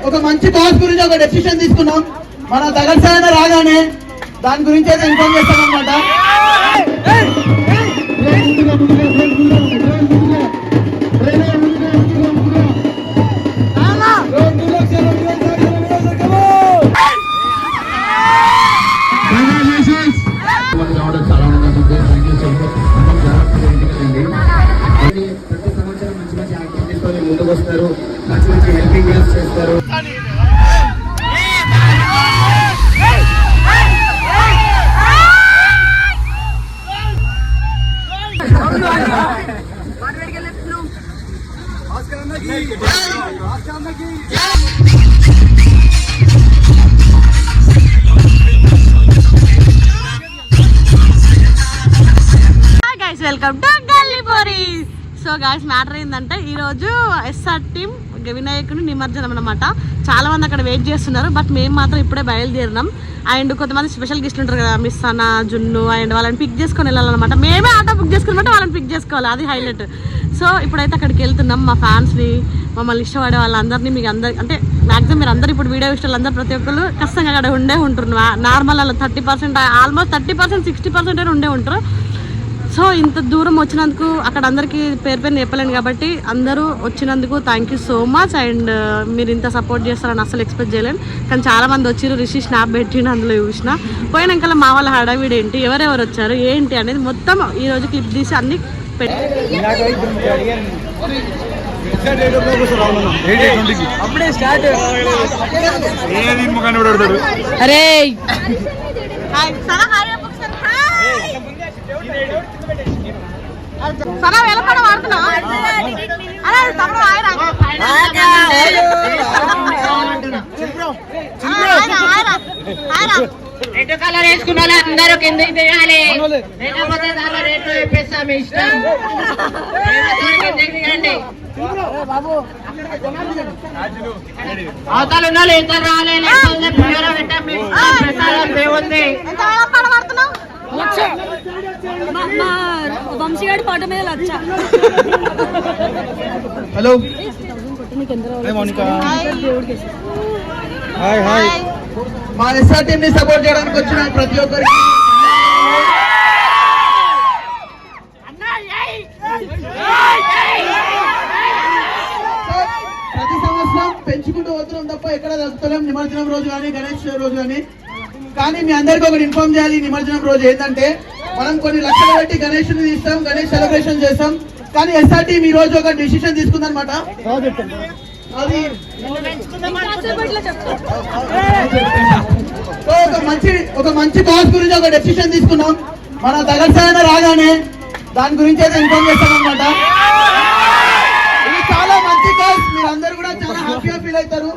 ఒక మంచి కాజ్ గురించి ఒక డెసిషన్ తీసుకున్నాం. మన తగల్సాయన రాగానే దాని గురించి అయితే ఇన్ఫార్మ్ చేస్తాం అనమాట. ప్రతి సంవత్సరం మంచి మంచి యాక్టివిటీస్తో ముందుకు వస్తారు, మంచి మంచి హెల్పింగ్ హ్యాండ్స్ చేస్తారు. Welcome to Gallipori. So guys matter ఏంటంటే ఈరోజు ఎస్ఆర్ టీమ్ వినాయకుని నిమజ్జనం అనమాట. చాలా మంది అక్కడ వెయిట్ చేస్తున్నారు, బట్ మేము మాత్రం ఇప్పుడే బయలుదేరినాం. అండ్ కొంతమంది స్పెషల్ గెస్ట్లు ఉంటారు కదా, మిస్ అన్న, జున్ను, అండ్ వాళ్ళని పిక్ చేసుకొని వెళ్ళాలన్నమాట. మేమే ఆటో బుక్ చేసుకున్నమాట వాళ్ళని పిక్ చేసుకోవాలి, అది హైలైట్. సో ఇప్పుడైతే అక్కడికి వెళ్తున్నాం. మా ఫ్యాన్స్ని, మమ్మల్ని ఇష్టపడే వాళ్ళందరినీ, మీకు అందరి అంటే మ్యాక్సిమం మీరు అందరూ ఇప్పుడు వీడియో ఇష్టాలు అందరూ ప్రతి ఒక్కరు ఖచ్చితంగా అక్కడ ఉంటారు. నార్మల్ అలా 30%, ఆల్మోస్ట్ 30%, 60% ఉండే ఉంటారు. సో ఇంత దూరం వచ్చినందుకు అక్కడ అందరికీ పేరు పేరు చెప్పలేను కాబట్టి అందరూ వచ్చినందుకు thank you so much. And మీరు ఇంత సపోర్ట్ చేస్తారని అసలు ఎక్స్పెక్ట్ చేయలేను. కానీ చాలా మంది వచ్చారు. రిషి స్నాప్ పెట్టిన అందులో చూసిన. పోయినాక మా వాళ్ళ హడావిడి ఏంటి, ఎవరెవరు వచ్చారు ఏంటి అనేది మొత్తం ఈరోజు క్లిప్ తీసి అన్ని పెట్టి అరే సరే వెళ్ళపడ వాడుతున్నా. అరే తమ్ముడు రెడ్ కలర్ వేసుకున్న అందరూ కిందకి దిగాలి, లేకపోతే దానిలో రేట్లు చెప్పేస్తాం ఇష్టం. కిందకి దిగండి. అవతలు ఉండాలి, ఇద్దరు రావాలి. వంశీగాడి పాట మీద లచ్చ. హలో మా ఎస్ఆర్ టీమ్ ని సపోర్ట్ చేయడానికి వచ్చిన ప్రతి ఒక్కరికి ప్రతి సంవత్సరం పెంచుకుంటూ వస్తున్నాం తప్ప ఎక్కడ తగ్గుతలేం. నిమజ్జనం రోజు కానీ గణేష్ రోజు కానీ మీ అందరికీ ఒకటి ఇన్ఫార్మ్ చేయాలి. నిమజ్జనం రోజు ఏంటంటే మనం కొన్ని లక్షలు పెట్టి గణేష్ ని తీస్తాం, గణేష్ సెలబ్రేషన్ చేస్తాం. కానీ ఎస్ఆర్ టీమ్ ఈ రోజు ఒక డిసిషన్ తీసుకుందనమాట. అది ఒక మంచి కాజ్ గురించి ఒక డెసిషన్ తీసుకున్నాం. మన తగల్సాయన రాగానే దాని గురించి అయితే ఇన్ఫార్మ్ చేస్తాం అనమాట. ఇది చాలా మంచి కాజ్, మీరు అందరూ కూడా చాలా హ్యాపీగా ఫీల్ అవుతారు.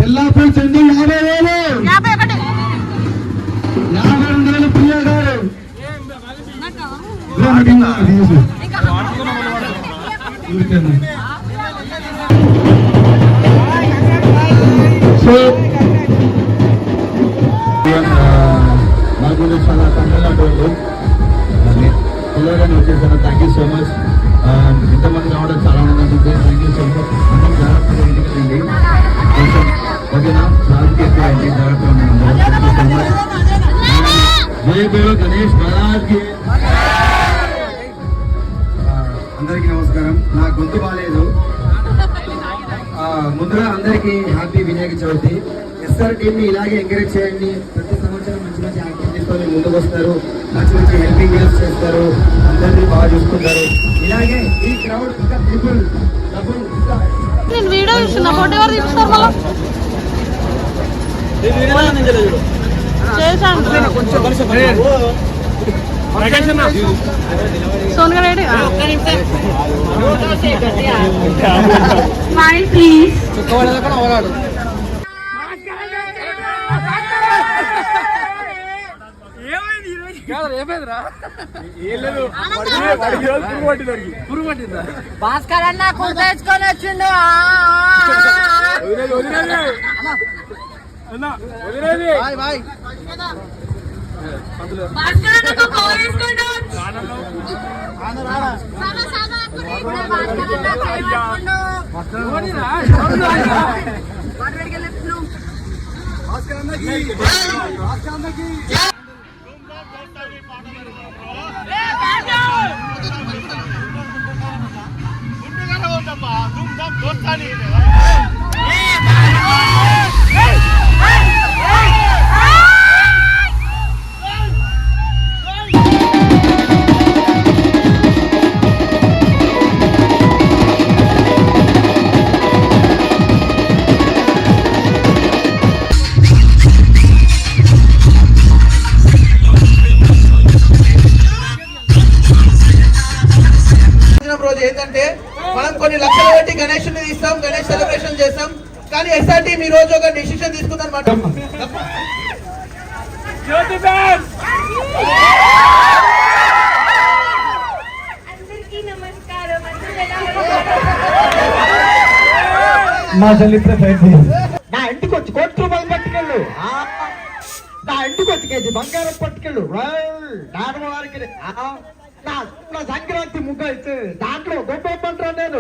ఎల్లాపూర్ చందు 50,000, 51. 52,000 ప్రియ గారు. సో నాకు చాలా సంతోషంగా పిల్లగానే వచ్చేసాను. Thank you so much. ఇంతమంది రావడం చాలా ఆనందంగా ఉంది. Thank you so much. అందరం జాగ్రత్తగా ఇంటికి రండి. కొంచెం ఓకేనా, క్లాస్కి ఎక్కువండి, జాగ్రత్తగా ఉండండి. జై బోలో గణేష్ మహారాజ్కి. అందరికీ నమస్కారం. నా గొంతు బాగాలేదు. ముందుగా అందరికీ happy Vinayaka Chavithi. SR team ని ఇలాగే ఎంకరేజ్ చేయండి. ప్రతి సంవత్సరం మంచి మంచి యాక్టివిటీస్ తో ముందుకు వస్తారు, మంచి మంచి హెల్పింగ్ గిఫ్ట్స్ చేస్తారు, అందరినీ బాగా చూసుకుంటారు. ఇలాగే ఈ క్రౌడ్ ఇంకా పీపుల్ డబుల్ నేను వీడియో చూస్తున్నా, ఫోటో ఎవరు తీస్తారు మళ్ళీ సోనియా రెడ్డి స్మైల్ ప్లీజ్. భాస్కర్ అన్న కుర్త తెచ్చుకొని వచ్చిండు. రోజు ఏంటంటే మనం కొన్ని లక్షలు పెట్టి గణేషుని తీస్తాం, గణేష్ సెలబ్రేషన్ చేస్తాం. కానీ ఎస్ఆర్ టీం ఈ రోజు ఒక డిసిషన్ తీసుకుందన్నమాట. నా ఇంటికి వచ్చి కోటి రూపాయలు పట్టుకెళ్ళు, నా ఇంటికి వచ్చి కేజీ బంగారం పట్టుకెళ్ళు. నాన్నవారికి నా సంక్రాంతి ముగ్గ ఇచ్చి దాంట్లో గొప్ప నేను